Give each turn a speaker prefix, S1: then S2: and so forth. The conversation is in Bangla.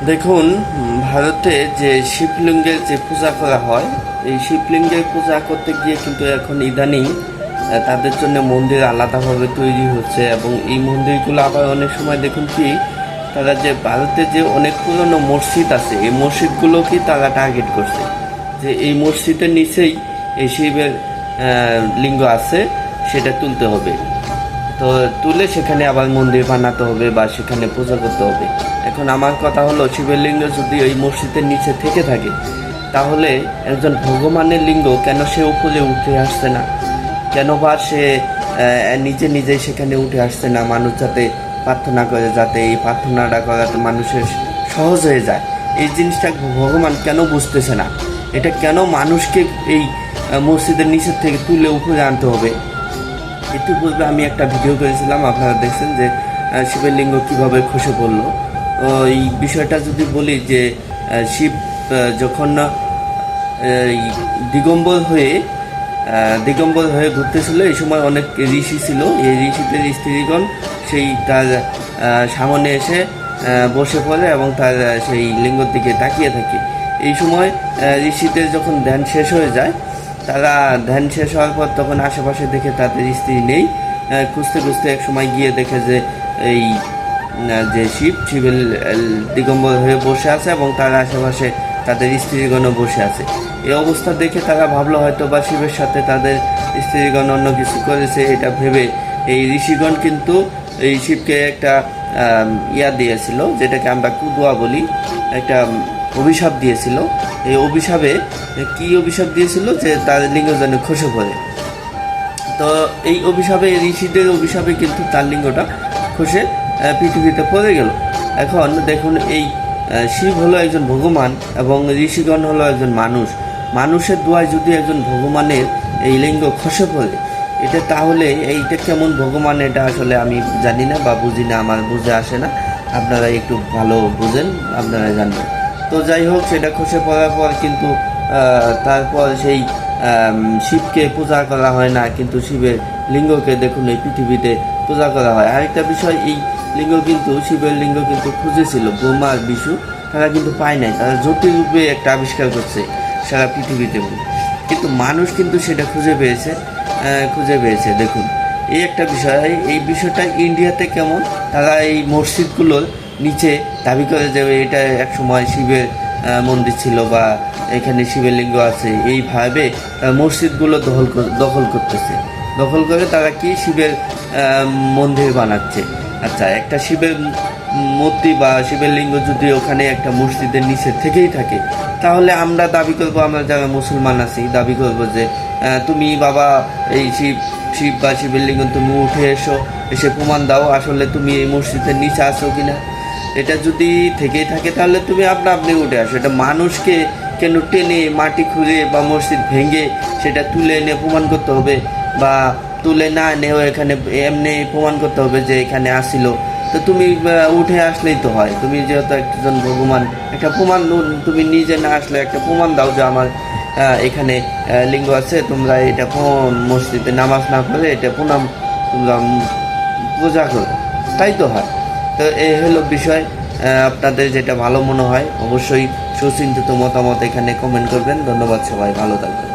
S1: দেখুন, ভারতে যে শিবলিঙ্গের যে পূজা করা হয়, এই শিবলিঙ্গের পূজা করতে গিয়ে কিন্তু এখন ইদানিং তাদের জন্য মন্দির আলাদাভাবে তৈরি হচ্ছে, এবং এই মন্দিরগুলো আবার অনেক সময় দেখুন কি, তারা যে ভারতে যে অনেক পুরনো মসজিদ আছে, এই মসজিদগুলোকে তারা টার্গেট করছে যে এই মসজিদের নিচেই এই শিবের লিঙ্গ আছে, সেটা তুলতে হবে। তো তুলে সেখানে আবার মন্দির বানাতে হবে বা সেখানে পূজা করতে হবে। এখন আমার কথা হলো, শিবের লিঙ্গ যদি ওই মসজিদের নিচে থেকে থাকে, তাহলে একজন ভগবানের লিঙ্গ কেন সে উপরে উঠে আসছে না? কেন বা সে নিজে নিজেই সেখানে উঠে আসছে না? মানুষ যাতে প্রার্থনা করে, যাতে এই প্রার্থনাটা করাতে মানুষের সহজ হয়ে যায়, এই জিনিসটা ভগবান কেন বুঝতেছে না? এটা কেন মানুষকে এই মসজিদের নিচের থেকে তুলে উপরে আনতে হবে? ইতিপূর্বে আমি একটা ভিডিও করেছিলাম, আপনারা দেখছেন যে শিবের লিঙ্গ কীভাবে খসে পড়লো। এই বিষয়টা যদি বলি যে শিব যখন দিগম্বর হয়ে ঘুরতেছিল, এই সময় অনেক ঋষি ছিল। এই ঋষিদের স্ত্রীগণ সেই তার সামনে এসে বসে পড়ে এবং তার সেই লিঙ্গর দিকে তাকিয়ে থাকে। এই সময় ঋষিদের যখন ধ্যান শেষ হয়ে যায়, তারা ধ্যান শেষ হওয়ার পর তখন আশেপাশে দেখে তাদের স্ত্রী নেই। খুঁজতে খুঁজতে এক সময় গিয়ে দেখে যে এই যে শিবের দিগম্বর হয়ে বসে আছে এবং তার আশেপাশে তাদের স্ত্রীগণও বসে আছে। এই অবস্থা দেখে তারা ভাবলো হয়তো বা শিবের সাথে তাদের স্ত্রীগণ অন্য কিছু করেছে। এটা ভেবে এই ঋষিগণ কিন্তু এই শিবকে একটা দিয়েছিল, যেটাকে আমরা কুদুয়া বলি, একটা অভিশাপ দিয়েছিল। এই অভিশাপে কি অভিশাপ দিয়েছিল? যে তার লিঙ্গ যেন খসে পড়ে। তো এই অভিশাপে, ঋষিদের অভিশাপে কিন্তু তার লিঙ্গটা খসে পৃথিবীতে পড়ে গেল। এখন দেখুন, এই শিব হলো একজন ভগবান এবং ঋষিগণ হলো একজন মানুষ। মানুষের দোয়ায় যদি একজন ভগবানের এই লিঙ্গ খসে পড়ে, এটা তাহলে এইটা কেমন ভগবান, এটা আসলে আমি জানি না বা বুঝি না, আমার বুঝে আসে না। আপনারা একটু ভালো বুঝেন, আপনারা জানবেন। তো যাই হোক, সেটা খসে পড়ার পর কিন্তু তারপর সেই শিবকে পূজা করা হয় না, কিন্তু শিবের লিঙ্গকে দেখুন এই পৃথিবীতে পূজা করা হয়। আরেকটা বিষয়, এই লিঙ্গ কিন্তু, শিবের লিঙ্গ কিন্তু খুঁজেছিল ব্রহ্মা আর বিষ্ণু, তারা কিন্তু পায় নাই। তারা জ্যোতিরূপে একটা আবিষ্কার করছে সারা পৃথিবীতে, কিন্তু মানুষ কিন্তু সেটা খুঁজে পেয়েছে। দেখুন, এই একটা বিষয়। এই বিষয়টা ইন্ডিয়াতে কেমন, তারা এই মসজিদগুলোর নিচে দাবি করে যে এটা এক সময় শিবের মন্দির ছিল বা এখানে শিবের লিঙ্গ আছে, এইভাবে মসজিদগুলো দখল করতেছে। দখল করে তারা কি শিবের মন্দির বানাচ্ছে। আচ্ছা, একটা শিবের মূর্তি বা শিবের লিঙ্গ যদি ওখানে একটা মসজিদের নিচে থেকেই থাকে, তাহলে আমরা দাবি করবো, আমরা যারা মুসলমান আছি দাবি করবো যে তুমি বাবা এই শিব বা শিবের লিঙ্গ তুমি উঠে এসে প্রমাণ দাও আসলে তুমি এই মসজিদের নিচে আসো কিনা। এটা যদি থেকেই থাকে তাহলে তুমি আপনি উঠে আসো। এটা মানুষকে কেন টেনে মাটি খুঁড়ে বা মসজিদ ভেঙে সেটা তুলে এনে প্রমাণ করতে হবে, বা তুলে না এনেও এখানে এমনি প্রমাণ করতে হবে যে এখানে আসিল? তো তুমি উঠে আসলেই তো হয়। তুমি যেহেতু একজন ভগবান, একটা প্রমাণ, তুমি নিজে না আসলে একটা প্রমাণ দাও যে আমার এখানে লিঙ্গ আছে, তোমরা এটা মসজিদে নামাজ না করে এটা প্রণাম তোমরা পূজা করো, তাই তো হয়। তো এই হলো বিষয়। আপনাদের যেটা ভালো মনে হয় অবশ্যই সুচিন্তিত মতামত এখানে কমেন্ট করবেন। ধন্যবাদ সবাই, ভালো থাকবেন।